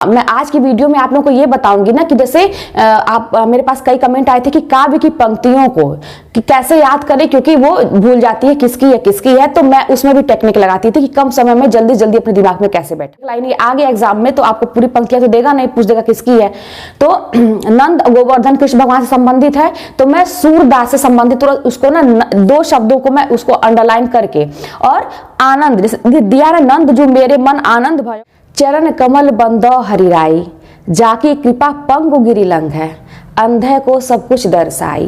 मैं आज की वीडियो में आप लोगों को ये बताऊंगी ना कि जैसे आप मेरे पास कई कमेंट आए थे कि काव्य की पंक्तियों को कि कैसे याद करें, क्योंकि वो भूल जाती है किसकी है। तो मैं उसमें भी टेक्निक लगाती थी कि कम समय में जल्दी जल्दी अपने दिमाग में कैसे बैठे। लाइन आगे एग्जाम में तो आपको पूरी पंक्तियां तो देगा नहीं, पूछ देगा किसकी है। तो नंद गोवर्धन कृष्ण भगवान से संबंधित है, तो मैं सूरदास से संबंधित तो उसको ना दो शब्दों को मैं उसको अंडरलाइन करके और आनंद जैसे दिया ना, नंद जो मेरे मन आनंद भयो चरण कमल बंदो हरिराई, जाकी कृपा पंगु गिरी लंघ है, अंधे को सब कुछ दर्शाई,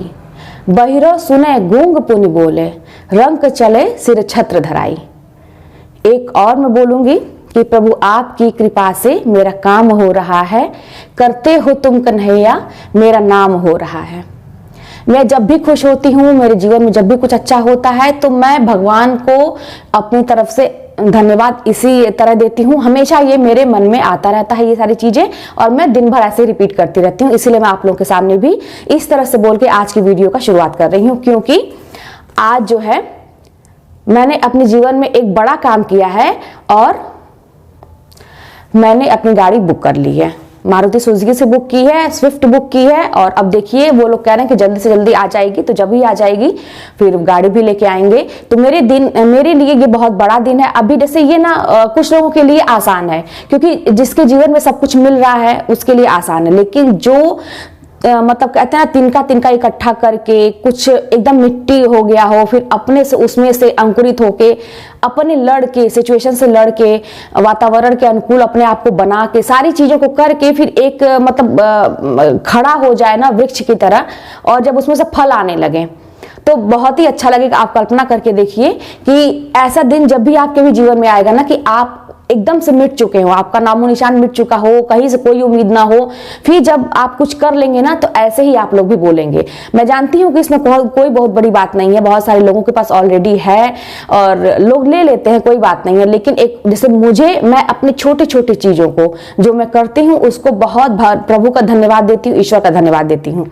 बहिरो सुने गूंग पुनि बोले, रंग चले सिर छत्र धराई। एक और मैं बोलूंगी कि प्रभु आपकी कृपा से मेरा काम हो रहा है, करते हो तुम कन्हैया मेरा नाम हो रहा है। मैं जब भी खुश होती हूँ, मेरे जीवन में जब भी कुछ अच्छा होता है, तो मैं भगवान को अपनी तरफ से धन्यवाद इसी तरह देती हूँ। हमेशा ये मेरे मन में आता रहता है ये सारी चीजें, और मैं दिन भर ऐसे रिपीट करती रहती हूँ। इसीलिए मैं आप लोगों के सामने भी इस तरह से बोल के आज की वीडियो का शुरुआत कर रही हूँ, क्योंकि आज जो है मैंने अपने जीवन में एक बड़ा काम किया है और मैंने अपनी गाड़ी बुक कर ली है। मारुति सुजुकी से बुक की है, स्विफ्ट बुक की है, और अब देखिए वो लोग कह रहे हैं कि जल्दी से जल्दी आ जाएगी। तो जब ही आ जाएगी फिर गाड़ी भी लेके आएंगे। तो मेरे लिए ये बहुत बड़ा दिन है। अभी जैसे ये ना कुछ लोगों के लिए आसान है, क्योंकि जिसके जीवन में सब कुछ मिल रहा है उसके लिए आसान है, लेकिन जो मतलब कहते हैं तिनका तिनका इकट्ठा करके कुछ एकदम मिट्टी हो गया हो, फिर अपने से उसमें से अंकुरित होके अपने लड़के सिचुएशन से लड़के वातावरण के अनुकूल अपने आप को बना के सारी चीजों को करके फिर एक मतलब खड़ा हो जाए ना वृक्ष की तरह, और जब उसमें से फल आने लगे तो बहुत ही अच्छा लगेगा। आप कल्पना करके देखिए कि ऐसा दिन जब भी आपके भी जीवन में आएगा ना कि आप एकदम से मिट चुके हो, आपका नामो निशान मिट चुका हो, कहीं से कोई उम्मीद ना हो, फिर जब आप कुछ कर लेंगे ना तो ऐसे ही आप लोग भी बोलेंगे। मैं जानती हूँ कि इसमें कोई बहुत बड़ी बात नहीं है, बहुत सारे लोगों के पास ऑलरेडी है और लोग ले लेते हैं, कोई बात नहीं है। लेकिन एक जैसे मैं अपनी छोटी छोटी चीजों को जो मैं करती हूँ उसको बहुत प्रभु का धन्यवाद देती हूँ, ईश्वर का धन्यवाद देती हूँ।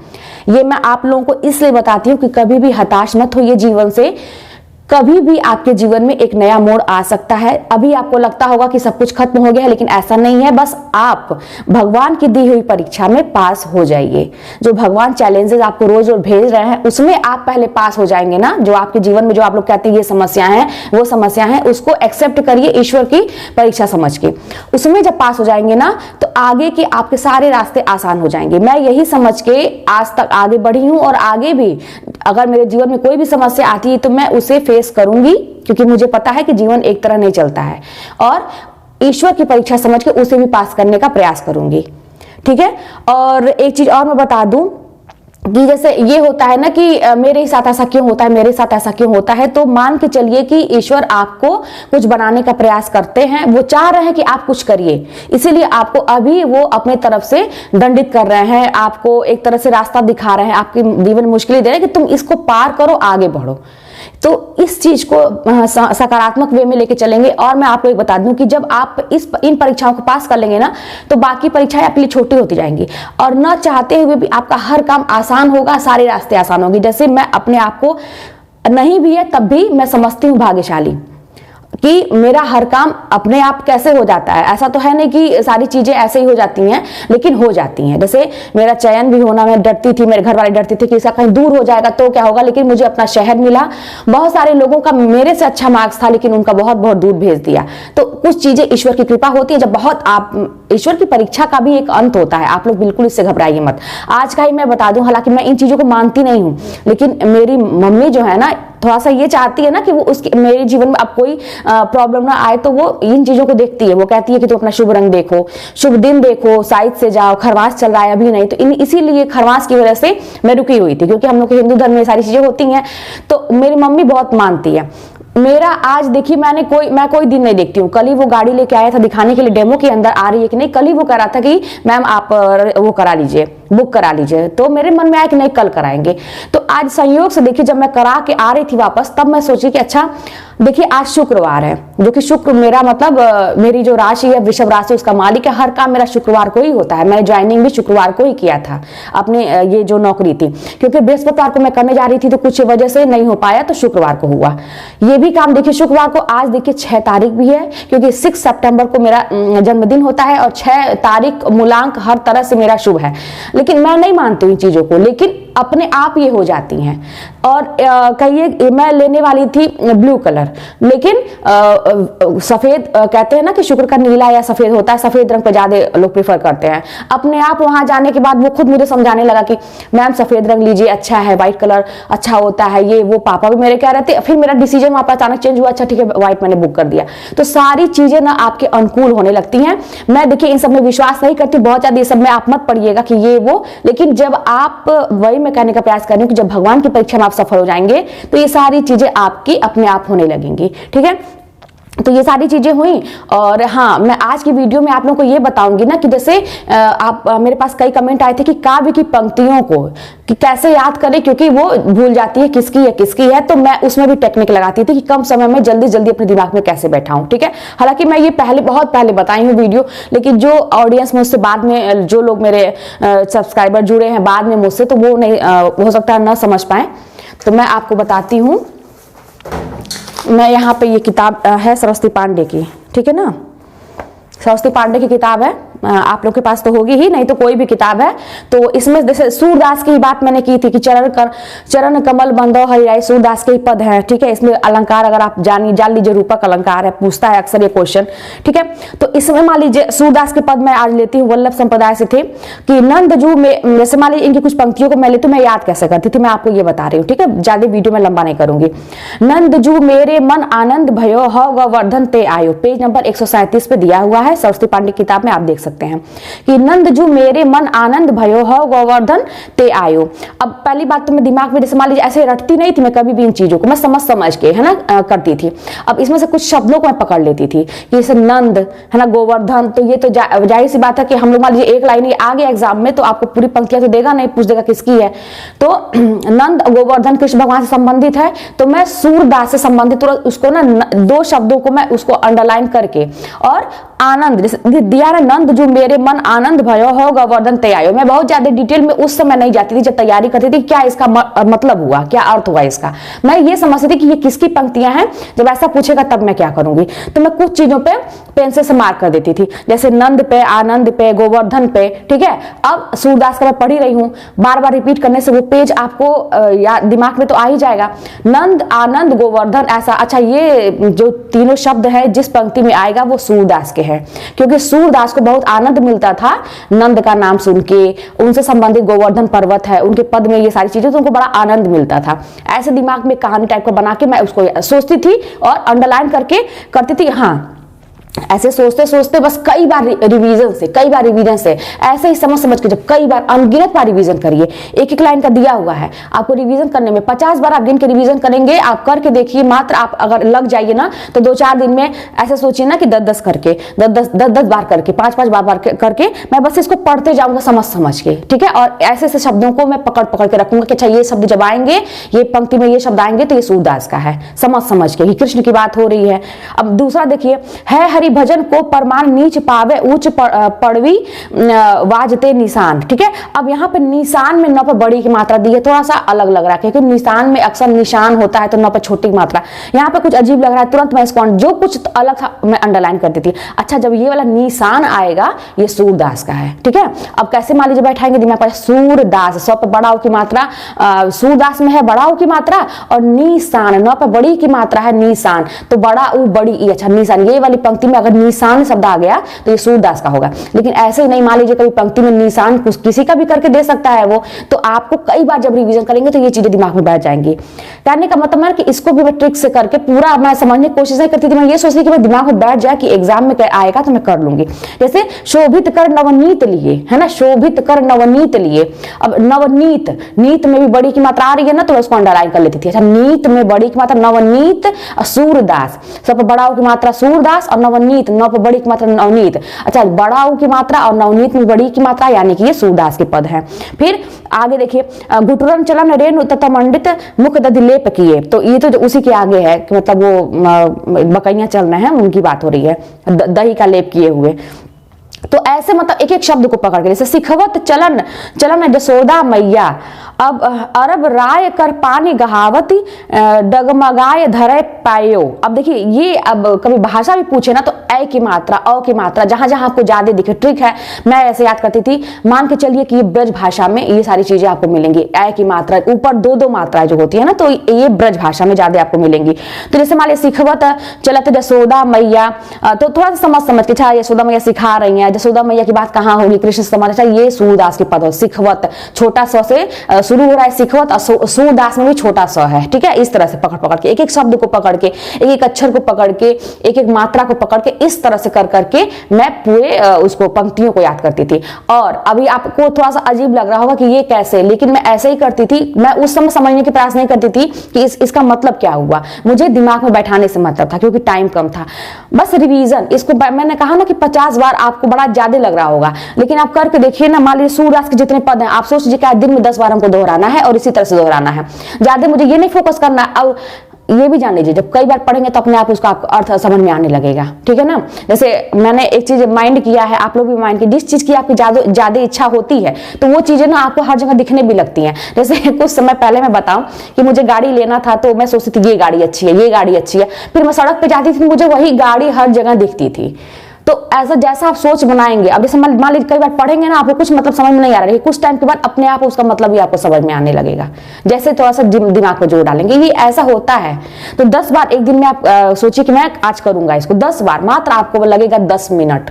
ये मैं आप लोगों को इसलिए बताती हूँ कि कभी भी हताश मत होइए जीवन से। कभी भी आपके जीवन में एक नया मोड़ आ सकता है। अभी आपको लगता होगा कि सब कुछ खत्म हो गया है, लेकिन ऐसा नहीं है। बस आप भगवान की दी हुई परीक्षा में पास हो जाइए। जो भगवान चैलेंजेस आपको रोज रोज भेज रहे हैं उसमें आप पहले पास हो जाएंगे ना। जो आपके जीवन में जो आप लोग कहते हैं ये समस्या है वो समस्या है, उसको एक्सेप्ट करिए ईश्वर की परीक्षा समझ के। उसमें जब पास हो जाएंगे ना तो आगे के आपके सारे रास्ते आसान हो जाएंगे। मैं यही समझ के आज तक आगे बढ़ी हूँ, और आगे भी अगर मेरे जीवन में कोई भी समस्या आती है तो मैं उसे फेस करूंगी, क्योंकि मुझे पता है कि जीवन एक तरह नहीं चलता है, और ईश्वर की परीक्षा समझ के उसे भी पास करने का प्रयास करूंगी। ठीक है। और एक चीज और मैं बता दूं कि जैसे ये होता है ना कि मेरे साथ ऐसा क्यों होता है, मेरे साथ ऐसा क्यों होता है, तो मान के चलिए कि ईश्वर आपको कुछ बनाने का प्रयास करते हैं, वो चाह रहे हैं कि आप कुछ करिए, इसीलिए आपको अभी वो अपने तरफ से दंडित कर रहे हैं, आपको एक तरह से रास्ता दिखा रहे हैं, आपके जीवन में मुश्किलें दे रहे हैं कि तुम इसको पार करो, आगे बढ़ो। तो इस चीज को सकारात्मक वे में लेके चलेंगे। और मैं आपको एक बता दूं कि जब आप इन परीक्षाओं को पास कर लेंगे ना तो बाकी परीक्षाएं आपके लिए छोटी होती जाएंगी, और न चाहते हुए भी आपका हर काम आसान होगा, सारे रास्ते आसान होंगे। जैसे मैं अपने आप को नहीं भी है तब भी मैं समझती हूँ भाग्यशाली कि मेरा हर काम अपने आप कैसे हो जाता है। ऐसा तो है नहीं कि सारी चीजें ऐसे ही हो जाती हैं, लेकिन हो जाती हैं। जैसे मेरा चयन भी होना, मैं डरती थी, मेरे घर वाले डरते थे कि इसका कहीं दूर हो जाएगा तो क्या होगा, लेकिन मुझे अपना शहर मिला। बहुत सारे लोगों का मेरे से अच्छा मार्क्स था, लेकिन उनका बहुत बहुत दूर भेज दिया। तो कुछ चीजें ईश्वर की कृपा होती है। जब बहुत आप ईश्वर की परीक्षा का भी एक अंत होता है, आप लोग बिल्कुल इससे घबराइए मत। आज का ही मैं बता दूं, हालांकि मैं इन चीजों को मानती नहीं हूं, लेकिन मेरी मम्मी जो है ना थोड़ा सा ये चाहती है ना कि वो उसके मेरे जीवन में अब कोई प्रॉब्लम ना आए, तो वो इन चीजों को देखती है। वो कहती है कि तुम अपना शुभ रंग देखो, शुभ दिन देखो, साइड से जाओ, खरवास चल रहा है अभी नहीं। तो इसीलिए खरवास की वजह से मैं रुकी हुई थी, क्योंकि हम लोग के हिंदू धर्म में सारी चीजें होती हैं। तो मेरी मम्मी बहुत मानती है। मेरा आज देखिए मैं कोई दिन नहीं देखती हूँ। कल ही वो गाड़ी लेके आया था दिखाने के लिए, डेमो के अंदर आ रही है कि नहीं। कल ही वो कह रहा था कि मैम आप वो करा लीजिए, बुक करा लीजिए। तो मेरे मन में आया कि नहीं कल कराएंगे। तो आज संयोग से देखिए जब मैं करा के आ रही थी वापस, तब मैं सोची कि अच्छा देखिए आज शुक्रवार है, जो कि शुक्र मेरा मतलब मेरी जो राशि है वृषभ राशि, उसका मालिक है, हर काम मेरा शुक्रवार को ही होता है। मैं ज्वाइनिंग भी शुक्रवार को ही किया था अपने ये जो नौकरी थी, क्योंकि बृहस्पतिवार को मैं करने जा रही थी तो कुछ वजह से नहीं हो पाया, तो शुक्रवार को हुआ ये भी काम। देखिए शुक्रवार को आज देखिए 6 तारीख भी है, क्योंकि 6 सितंबर को मेरा जन्मदिन होता है और 6 तारीख मूलांक हर तरह से मेरा शुभ है। लेकिन मैं नहीं मानती हूँ इन चीजों को, लेकिन अपने आप ये हो जाती हैं। और कहिए मैं लेने वाली थी ब्लू कलर, लेकिन सफेद कहते हैं ना कि शुक्र का नीला या सफेद होता है, सफेद रंग पे ज्यादा लोग प्रेफर करते हैं। अपने आप वहां जाने के बाद वो खुद मुझे समझाने लगा कि मैम सफेद रंग लीजिए, अच्छा है, व्हाइट कलर अच्छा होता है, ये वो पापा भी मेरे कह रहे थे। फिर मेरा डिसीजन वहां पर अचानक चेंज हुआ, अच्छा ठीक है व्हाइट मैंने बुक कर दिया। तो सारी चीजें ना आपके अनुकूल होने लगती हैं। मैं देखिए इन सब में विश्वास नहीं करती बहुत ज्यादा, ये सब में आप मत पढ़िएगा कि ये वो, लेकिन जब आप वही मैं कहने का प्रयास कर रही हूँ कि जब भगवान की परीक्षा में आप सफल हो जाएंगे तो ये सारी चीजें आपकी अपने आप होने लगेंगी। ठीक है, तो ये सारी चीजें हुई। और हाँ, मैं आज की वीडियो में आप लोगों को ये बताऊंगी ना कि जैसे आप मेरे पास कई कमेंट आए थे कि काव्य की पंक्तियों को कि कैसे याद करें, क्योंकि वो भूल जाती है किसकी है। तो मैं उसमें भी टेक्निक लगाती थी कि कम समय में जल्दी जल्दी अपने दिमाग में कैसे बैठाऊं। ठीक है, हालांकि मैं ये बहुत पहले बताई हूँ वीडियो, लेकिन जो ऑडियंस मुझसे बाद में, जो लोग मेरे सब्सक्राइबर जुड़े हैं बाद में मुझसे, तो वो नहीं हो सकता है ना समझ पाए। तो मैं आपको बताती हूँ। मैं यहाँ पे ये किताब है सरस्वती पांडे की, ठीक है ना, सरस्वती पांडे की किताब है, आप लोग के पास तो होगी ही, नहीं तो कोई भी किताब है। तो इसमें जैसे सूरदास की बात मैंने की थी कि चरण कमल बंदो हरिराय, सूरदास के ही पद है। ठीक है, इसमें अलंकार अगर आप जान लीजिए, रूपक अलंकार है, पूछता है अक्सर ये क्वेश्चन। ठीक है, तो इसमें मान लीजिए सूरदास के पद मैं आज लेती हूँ, वल्लभ संप्रदाय से थे कि नंदजू में, जैसे मान लीजिए इनकी कुछ पंक्तियों को मैं लेती हूँ, मैं याद कैसे करती थी मैं आपको ये बता रही हूँ। ठीक है, ज्यादा वीडियो में लंबा नहीं करूंगी। नंदजू मेरे मन आनंद भयो हव गोवर्धन ते आयो, पेज नंबर 137 पे दिया हुआ है सरस्वती पांडे की किताब में, आप देख सकते हैं कि नंदजू मेरे मन आनंद भयो हो गोवर्धन ते आयो। अब पहली बात तो मैं दिमाग में जैसे मान लीजिए ऐसे रटती नहीं थी मैं कभी भी, इन चीजों को मैं समझ के है ना करती थी। अब इसमें से कुछ शब्दों को मैं पकड़ लेती थी कि जैसे नंद है ना, गोवर्धन, तो ये तो जाहिर सी बात है कि हम लोग मान लीजिए एक लाइन आ गया एग्जाम में तो आपको पूरी पंक्तियां तो देगा नहीं, पूछ देगा किसकी है। तो नंद गोवर्धन कृष्ण भगवान से संबंधित है, तो मैं सूरदास से संबंधित उसको ना 2 शब्दों को मैं उसको अंडरलाइन करके, और आनंद जैसे दिया ना, नंद जो मेरे मन आनंद भयो हो गोवर्धन ते आयो। मैं बहुत ज्यादा डिटेल में उस समय नहीं जाती थी जब तैयारी करती थी, क्या इसका मतलब हुआ, क्या अर्थ हुआ इसका। मैं ये समझती थी कि ये किसकी पंक्तियां हैं, जब ऐसा पूछेगा तब मैं क्या करूंगी। तो मैं कुछ चीजों पे पेंसिल से मार्क कर देती थी, जैसे नंद पे, आनंद पे, गोवर्धन पे। ठीक है, अब सूरदास का मैं पढ़ ही रही हूँ, बार बार रिपीट करने से वो पेज आपको दिमाग में तो आ ही जाएगा। नंद आनंद गोवर्धन ऐसा, अच्छा ये जो तीनों शब्द है जिस पंक्ति में आएगा वो सूरदास के हैं, क्योंकि सूरदास को बहुत आनंद मिलता था नंद का नाम सुन के, उनसे संबंधित गोवर्धन पर्वत है उनके पद में, ये सारी चीजें तो उनको बड़ा आनंद मिलता था। ऐसे दिमाग में कहानी टाइप का बना के मैं उसको सोचती थी और अंडरलाइन करके करती थी। हाँ, ऐसे सोचते सोचते बस कई बार रिवीजन से ऐसे ही समझ के जब कई बार अनगिनत बार रिवीजन करिए, एक लाइन का दिया हुआ है आपको रिवीजन करने में 50 बार आप गिन के रिवीजन करेंगे, आप करके देखिए। मात्र आप अगर लग जाइए ना तो 2-4 दिन में ऐसे सोचिए ना कि 10-10 करके 10-10 बार करके 5-5 बार करके मैं बस इसको पढ़ते जाऊंगा समझ के। ठीक है, और ऐसे ऐसे शब्दों को मैं पकड़ के रखूंगा कि अच्छा ये शब्द जब आएंगे, ये पंक्ति में ये शब्द आएंगे तो ये सूरदास का है, समझ के ही कृष्ण की बात हो रही है। अब दूसरा देखिए, है हरि भजन को परमान नीच पावे उच्च पड़वी वाजते निशान। ठीक है, अब यहाँ पे निशान में न पे बड़ी की मात्रा दी है, थोड़ा सा अलग लग रहा है क्योंकि निशान में अक्सर निशान होता है तो न पे छोटी की मात्रा, यहाँ पे कुछ अजीब लग रहा है। तुरंत मैं इसको जो कुछ अलग था मैं अंडरलाइन कर देती। अच्छा, जब ये वाला निशान आएगा ये सूरदास का है। ठीक है, अब कैसे मान लीजिए बैठाएंगे दिमाग पर, सूरदास, सौ पे बड़ा की मात्रा सूरदास में है बड़ा की मात्रा, और निशान न पे बड़ी की मात्रा है निशान, तो बड़ा बड़ी। अच्छा, निशान, ये वाली पंक्ति में अगर निशान शब्द आ गया तो ये सूरदास का होगा। लेकिन ऐसे ही नहीं, मान लीजिए कभी पंक्ति में निशान किसी का भी करके दे सकता है वो, तो आपको कई बार जब रिवीजन करेंगे तो ये चीजें दिमाग में बैठ जाएंगी। कहने का मतलब है कि इसको भी मैं ट्रिक से करके पूरा मैं समझने की कोशिश नहीं करती थी, मैं ये सोचती कि मैं दिमाग में बैठ जाए कि एग्जाम में आएगा तो मैं कर लूंगी। जैसे शोभित कर नवनीत लिए, है ना, शोभित कर नवनीत लिए। अब नवनीत, नीत में भी बड़ी की मात्रा आ रही है ना, तो मैं उसको अंडरलाइन कर लेती थी। अच्छा, नीत में बड़ी की मात्रा नवनीत, सूरदास, सब बड़ा की मात्रा सूरदास और नवनीत, नौ पर बड़ी की मात्रा नवनीत। अच्छा, बड़ा ऊ की मात्रा और नवनीत में बड़ी की मात्रा, यानी कि ये सूरदास के पद हैं। फिर आगे देखिए, गुटुरन चलन रेणु तथा मंडित मुख दधि लेप किए, तो ये तो उसी के आगे है कि मतलब वो बकैया चल रहे हैं, उनकी बात हो रही है, दही का लेप किए हुए। तो ऐसे मतलब एक एक शब्द को पकड़ के, जैसे सिखवत चलन, चलन जसोदा मैया, अब अरब राय कर पानी गहावती, डगमगाए धरे पायो। अब देखिए ये, अब कभी भाषा भी पूछे ना तो ए की मात्रा, अ की मात्रा, जहां जहां आपको ज्यादा दिखे, ट्रिक है, मैं ऐसे याद करती थी, मान के चलिए कि ये ब्रज भाषा में ये सारी चीजें आपको मिलेंगी, ए की मात्रा, ऊपर दो दो मात्राएं जो होती है ना, तो ये ब्रज भाषा में ज्यादा आपको मिलेंगी। तो जैसे मान लिया सिखवत चलत जसोदा मैया, तो थोड़ा सा समझ के, अच्छा यशोदा मैया सिखा रही है, जसोदा मैया की बात कहाँ होगी, कृष्ण समाज, अच्छा ये सूरदास के पद हो। सिखवत छोटा स से शुरू हो रहा है सिखवत, और सूरदास में भी छोटा स है, ठीक है। इस तरह से पकड़ पकड़ के, एक एक शब्द को पकड़ के, एक एक अक्षर को पकड़ के, एक एक मात्रा को पकड़ के, इस तरह से कर करके मैं पूरे उसको पंक्तियों को याद करती थी। और अभी आपको थोड़ा सा अजीब लग रहा होगा कि ये कैसे, लेकिन मैं ऐसे ही करती थी। मैं उस समय समझने की प्रयास नहीं करती थी कि इसका मतलब क्या हुआ, मुझे दिमाग में बैठाने से मतलब था, क्योंकि टाइम कम था। बस रिवीजन, इसको मैंने कहा ना कि 50 बार आपको बड़ा ज्यादा लग रहा होगा, लेकिन आप करके देखिए ना। मान लीजिए सूरदास के जितने पद हैं, आप सोच लीजिए कि दिन में 10 बार हमको दोहराना है और इसी तरह से दोहराना है। ज्यादा मुझे ये नहीं फोकस करना। अब ये भी जान लीजिए, जब कई बार पढ़ेंगे तो अपने आप उसका अर्थ समझ में आने लगेगा, ठीक है ना। जैसे मैंने एक चीज माइंड किया है, आप लोग भी माइंड की, जिस चीज की आपकी ज्यादा इच्छा होती है तो वो चीजें ना आपको हर जगह दिखने भी लगती हैं। जैसे कुछ समय पहले मैं बताऊं कि मुझे गाड़ी लेना था, तो मैं सोचती थी ये गाड़ी अच्छी है, ये गाड़ी अच्छी है, फिर मैं सड़क पे जाती थी, मुझे वही गाड़ी हर जगह दिखती थी। तो ऐसा जैसा आप सोच बनाएंगे, अब जैसे मान लीजिए कई बार पढ़ेंगे ना, आपको कुछ मतलब समझ में नहीं आ रहा है, कुछ टाइम के बाद अपने आप उसका मतलब भी आपको समझ में आने लगेगा, जैसे थोड़ा सा दिमाग को जोड़ डालेंगे। ये ऐसा होता है। तो 10 बार एक दिन में आप सोचिए कि मैं आज करूंगा इसको 10 बार, मात्र आपको लगेगा 10 मिनट,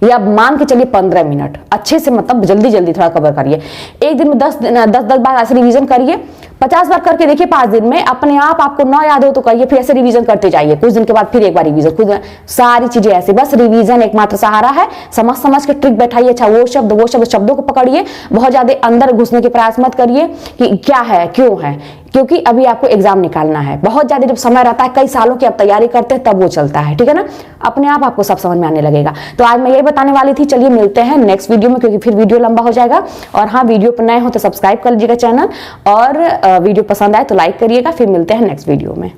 या मान के चलिए 15 मिनट, अच्छे से मतलब जल्दी जल्दी थोड़ा कवर करिए। एक दिन में 10 बार ऐसे रिवीजन करिए, 50 बार करके देखिए 5 दिन में, अपने आप आपको ना याद हो तो करिए, फिर ऐसे रिवीजन करते जाइए। कुछ दिन के बाद फिर एक बार रिवीजन, कुछ सारी चीजें ऐसे, बस रिवीजन एकमात्र सहारा है। समझ समझ के ट्रिक बैठाइए। अच्छा वो शब्दों को पकड़िए, बहुत ज्यादा अंदर घुसने के प्रयास मत करिए कि क्या है क्यों है, क्योंकि अभी आपको एग्जाम निकालना है। बहुत ज्यादा जब समय रहता है, कई सालों की आप तैयारी करते हैं, तब वो चलता है, ठीक है ना। अपने आप आपको सब समझ में आने लगेगा। तो आज मैं यही बताने वाली थी। चलिए मिलते हैं नेक्स्ट वीडियो में, क्योंकि फिर वीडियो लंबा हो जाएगा। और हाँ, वीडियो पर नए हो तो सब्सक्राइब कर लीजिएगा चैनल, और वीडियो पसंद आए तो लाइक करिएगा। फिर मिलते हैं नेक्स्ट वीडियो में।